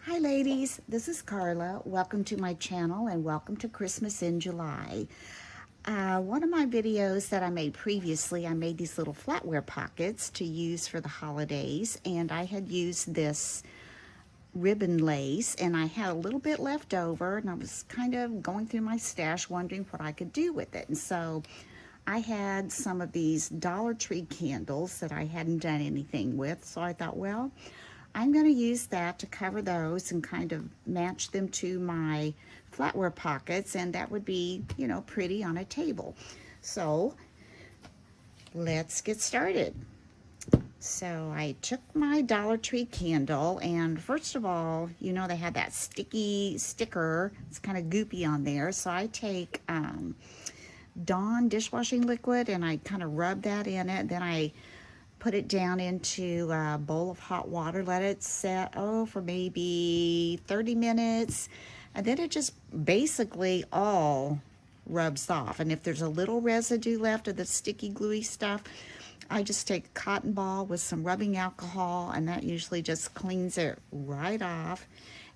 Hi ladies, this is Carla. Welcome to my channel and welcome to Christmas in July. One of my videos that I made previously, I made these little flatware pockets to use for the holidays, and I had used this ribbon lace and I had a little bit left over, and I was kind of going through my stash wondering what I could do with it. And so I had some of these Dollar Tree candles that I hadn't done anything with, so I thought, well, I'm going to use that to cover those and kind of match them to my flatware pockets, and that would be, you know, pretty on a table. So let's get started. So I took my Dollar Tree candle, and first of all, you know, they had that sticky sticker. It's kind of goopy on there. So I take Dawn dishwashing liquid and I kind of rub that in it. Then I put it down into a bowl of hot water, let it set, for maybe 30 minutes. And then it just basically all rubs off. And if there's a little residue left of the sticky gluey stuff, I just take a cotton ball with some rubbing alcohol, and that usually just cleans it right off.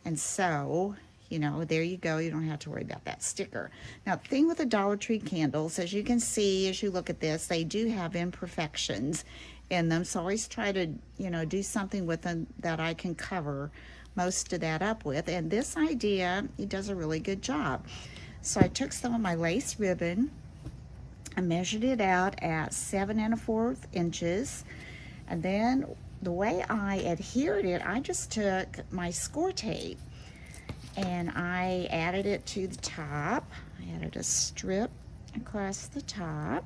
And so, you know, there you go. You don't have to worry about that sticker. Now, the thing with the Dollar Tree candles, as you can see, as you look at this, they do have imperfections in them. So I always try to, you know, do something with them that I can cover most of that up with. And this idea, it does a really good job. So I took some of my lace ribbon, I measured it out at 7 1/4 inches. And then the way I adhered it, I just took my score tape and I added it to the top. I added a strip across the top,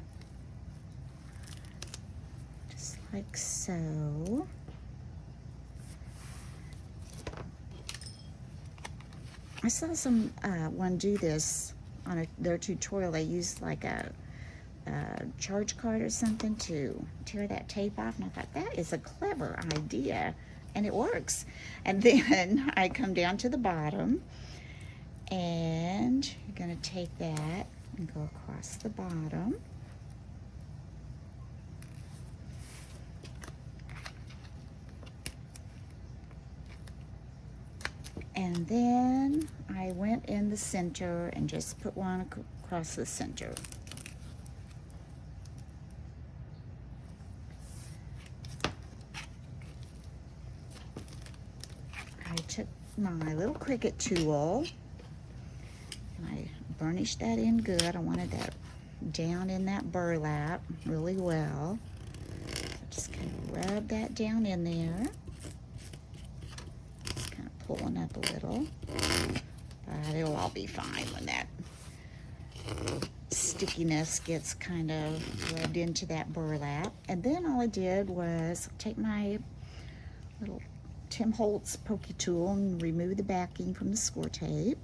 just like so. I saw someone do this on their tutorial. They used like a charge card or something to tear that tape off, and I thought that is a clever idea, and it works. And then I come down to the bottom, and you're going to take that and go across the bottom. And then I went in the center and just put one across the center. I took my little Cricut tool and I burnished that in good. I wanted that down in that burlap really well. So just kind of rub that down in there. Just kind of pulling up a little. But it'll all be fine when that stickiness gets kind of rubbed into that burlap. And then all I did was take my little Tim Holtz pokey tool and remove the backing from the score tape.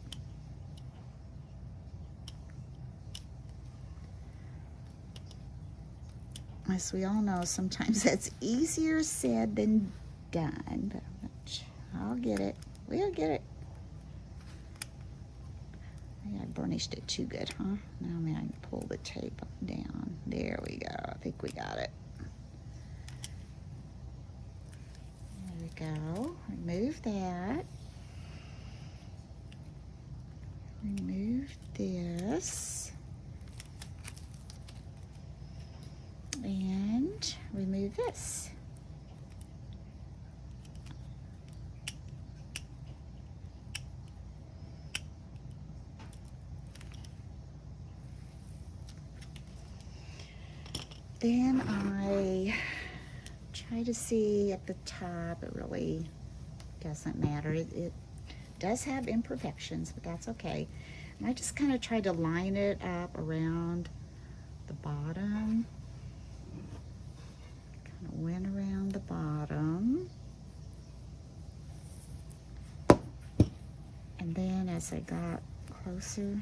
As we all know, sometimes that's easier said than done, but I'll get it. We'll get it. I burnished it too good, huh? Now I can pull the tape down. There we go. I think we got it. There we go. Remove that. Remove this. And remove this. Then I try to see at the top. It really doesn't matter. It does have imperfections, but that's okay. And I just kind of tried to line it up around the bottom. Kind of went around the bottom. And then as I got closer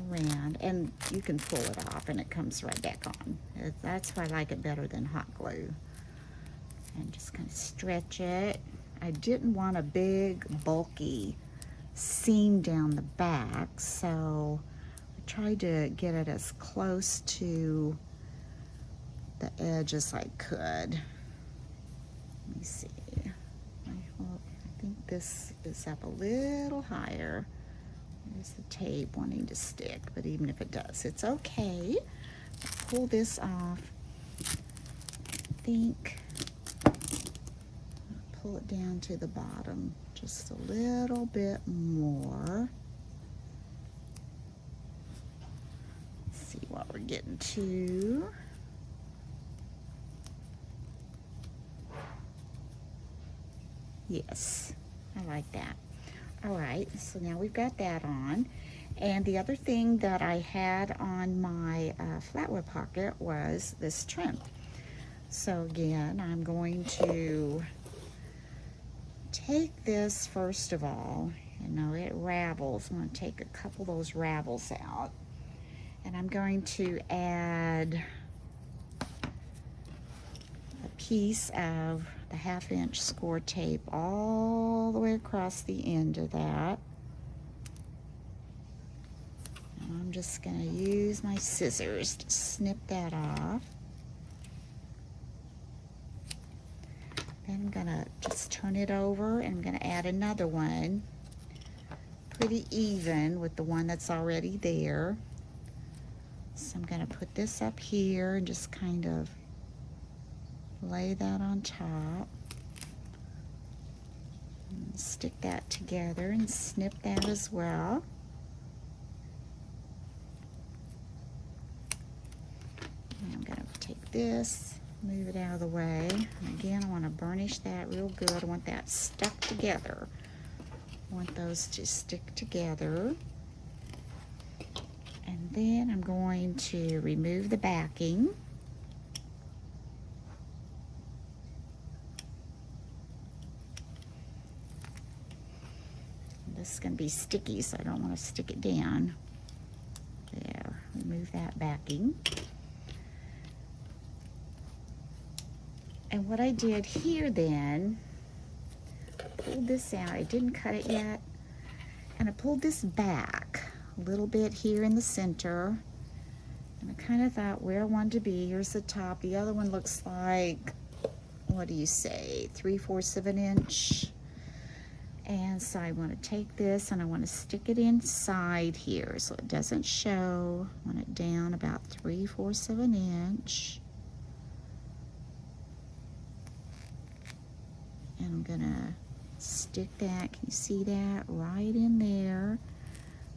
around, and you can pull it off and it comes right back on. That's why I like it better than hot glue. And just kind of stretch it. I didn't want a big bulky seam down the back, so I tried to get it as close to the edge as I could. Let me see. I think this is up a little higher. There's the tape wanting to stick, but even if it does, it's okay. Pull this off. I think pull it down to the bottom just a little bit more. Let's see what we're getting to. Yes, I like that. All right, so now we've got that on. And the other thing that I had on my flatware pocket was this trim. So again, I'm going to take this first of all. You know, it ravels. I'm going to take a couple of those ravels out. And I'm going to add a piece of the 1/2-inch score tape all the way across the end of that. And I'm just going to use my scissors to snip that off. Then I'm going to just turn it over, and I'm going to add another one pretty even with the one that's already there. So I'm going to put this up here and just kind of lay that on top. And stick that together and snip that as well. And I'm going to take this, move it out of the way. And again, I want to burnish that real good. I want that stuck together. I want those to stick together. And then I'm going to remove the backing. This is going to be sticky, so I don't want to stick it down. There, remove that backing. And what I did here then, pulled this out. I didn't cut it yet. And I pulled this back a little bit here in the center. And I kind of thought where I wanted to be. Here's the top. The other one looks like, what do you say, 3/4 of an inch. And so I want to take this and I want to stick it inside here so it doesn't show. I want it down about 3/4 of an inch. And I'm gonna stick that, can you see that? Right in there.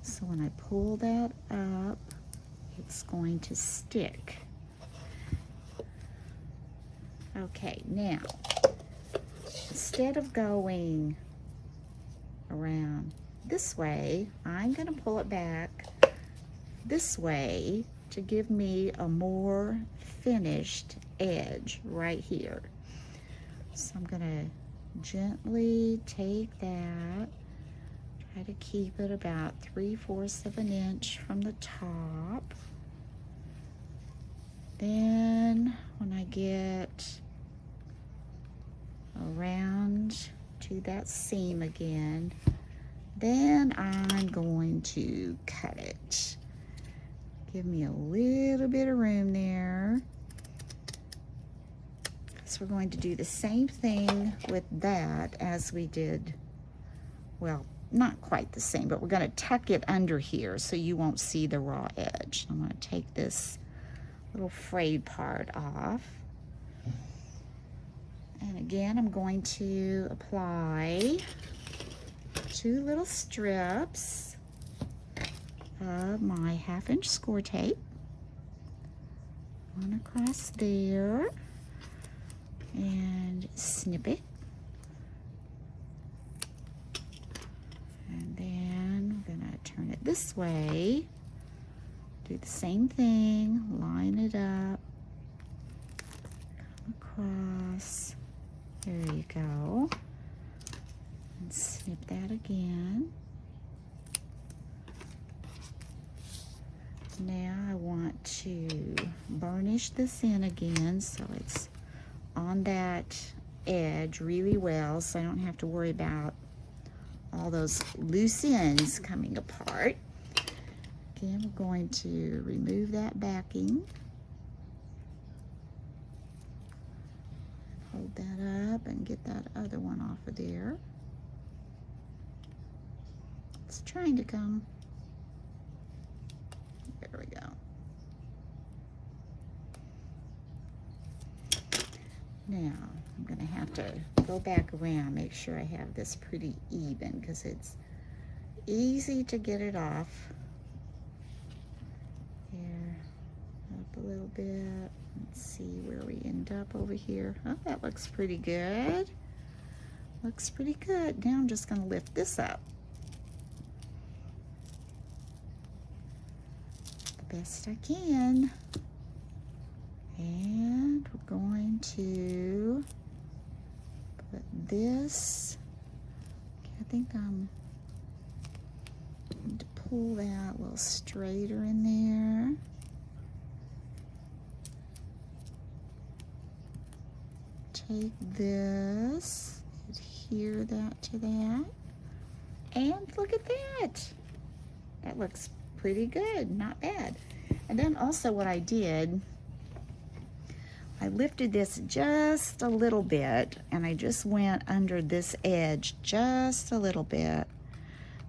So when I pull that up, it's going to stick. Okay, now, instead of going around this way, I'm gonna pull it back this way to give me a more finished edge right here. So I'm gonna gently take that, try to keep it about 3/4 of an inch from the top. Then when I get around to that seam again, then I'm going to cut it. Give me a little bit of room there. So we're going to do the same thing with that as we did, well, not quite the same, but we're going to tuck it under here so you won't see the raw edge. I'm going to take this little frayed part off. And again, I'm going to apply 2 little strips of my 1/2-inch score tape. One across there. And snip it. And then I'm gonna turn it this way. Do the same thing, line it up, come across. There you go. And snip that again. Now I want to burnish this in again so it's on that edge really well, so I don't have to worry about all those loose ends coming apart. Again, we're going to remove that backing. Hold that up and get that other one off of there. It's trying to come. There we go. Now, I'm going to have to go back around, make sure I have this pretty even, because it's easy to get it off. Here, up a little bit. Let's see where we end up over here. Oh, that looks pretty good. Looks pretty good. Now I'm just going to lift this up the best I can. And we're going to put this, I think I'm going to pull that a little straighter in there. Take this, adhere that to that, and look at that. That looks pretty good, not bad. And then also what I did, I lifted this just a little bit, and I just went under this edge just a little bit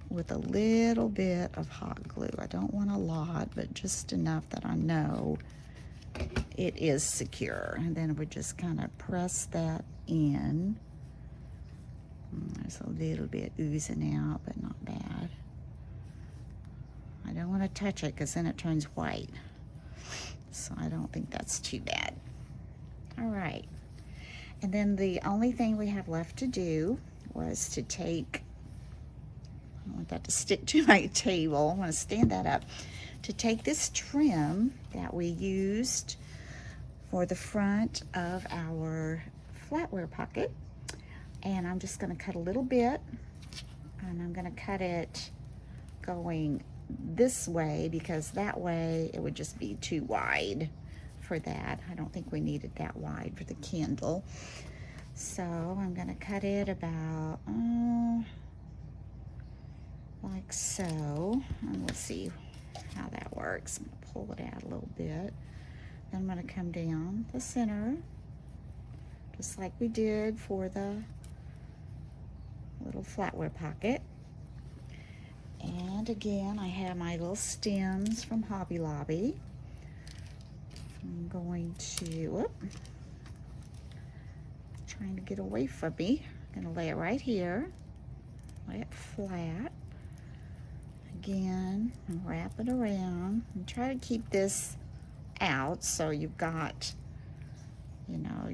with a little bit of hot glue. I don't want a lot, but just enough that I know it is secure. And then we just kind of press that in. There's a little bit oozing out, but not bad. I don't want to touch it because then it turns white. So I don't think that's too bad. All right, and then the only thing we have left to do was to take, I don't want that to stick to my table, I want to stand that up, to take this trim that we used for the front of our flatware pocket, and I'm just going to cut a little bit, and I'm going to cut it going this way because that way it would just be too wide for that. I don't think we need it that wide for the candle. So I'm going to cut it about like so, and we'll see how that works. I'm going to pull it out a little bit. Then I'm going to come down the center, just like we did for the little flatware pocket. And again, I have my little stems from Hobby Lobby. I'm going to, whoop, trying to get away from me. I'm going to lay it right here, lay it flat. Again, and wrap it around and try to keep this out so you've got, you know,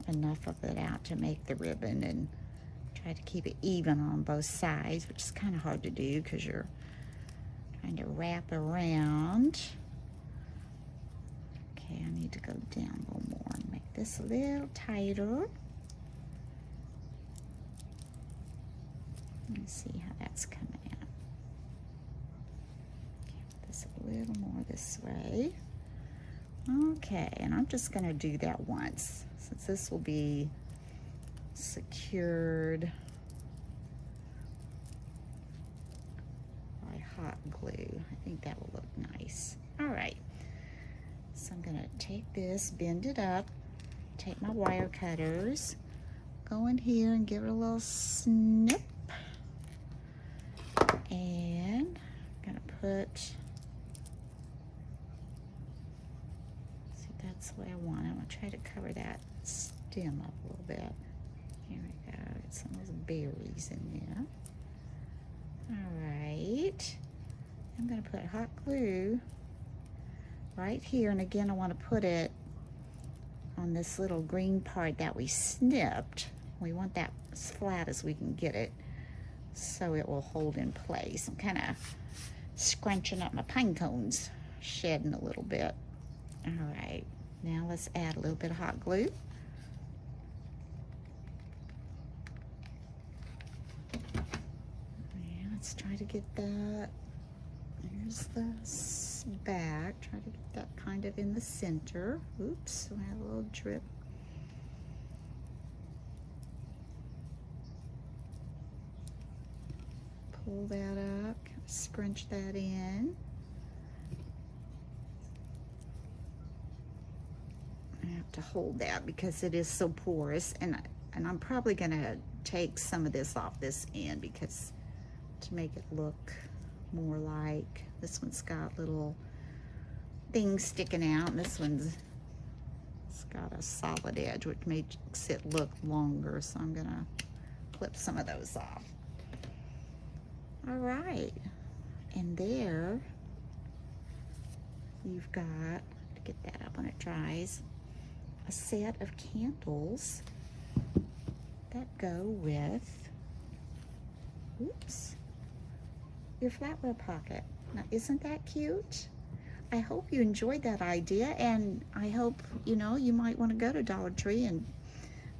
enough of it out to make the ribbon, and try to keep it even on both sides, which is kind of hard to do because you're trying to wrap around. Okay, I need to go down a little more and make this a little tighter. Let me see how that's coming out. Okay, this a little more this way. Okay, and I'm just going to do that once, since this will be secured by hot glue. I think that will look nice. All right. So I'm going to take this, bend it up, take my wire cutters, go in here and give it a little snip. And I'm going to put, see, that's the way I want it. I'm going to try to cover that stem up a little bit. Here we go. Get some of those berries in there. All right. I'm going to put hot glue right here, and again I want to put it on this little green part that we snipped. We want that as flat as we can get it so it will hold in place. I'm kind of scrunching up my pine cones, shedding a little bit. All right, now let's add a little bit of hot glue. Yeah, let's try to get that. Here's the back. Try to get that kind of in the center. Oops, we have a little drip. Pull that up, scrunch that in. I have to hold that because it is so porous, and I'm probably gonna take some of this off this end because to make it look more like, this one's got little things sticking out, and this one's got a solid edge, which makes it look longer. So I'm gonna clip some of those off. All right, and there you've got, to get that up when it dries, a set of candles that go with, oops, your flatware pocket. Now, isn't that cute? I hope you enjoyed that idea, and I hope, you know, you might want to go to Dollar Tree and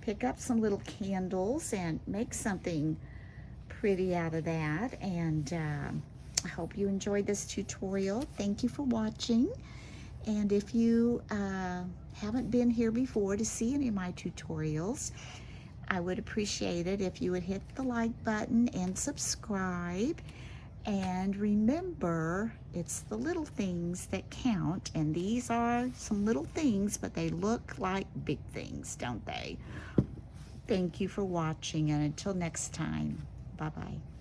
pick up some little candles and make something pretty out of that. And I hope you enjoyed this tutorial. Thank you for watching. And if you haven't been here before to see any of my tutorials, I would appreciate it if you would hit the like button and subscribe. And remember, it's the little things that count, and these are some little things, but they look like big things, don't they? Thank you for watching, and until next time, bye-bye.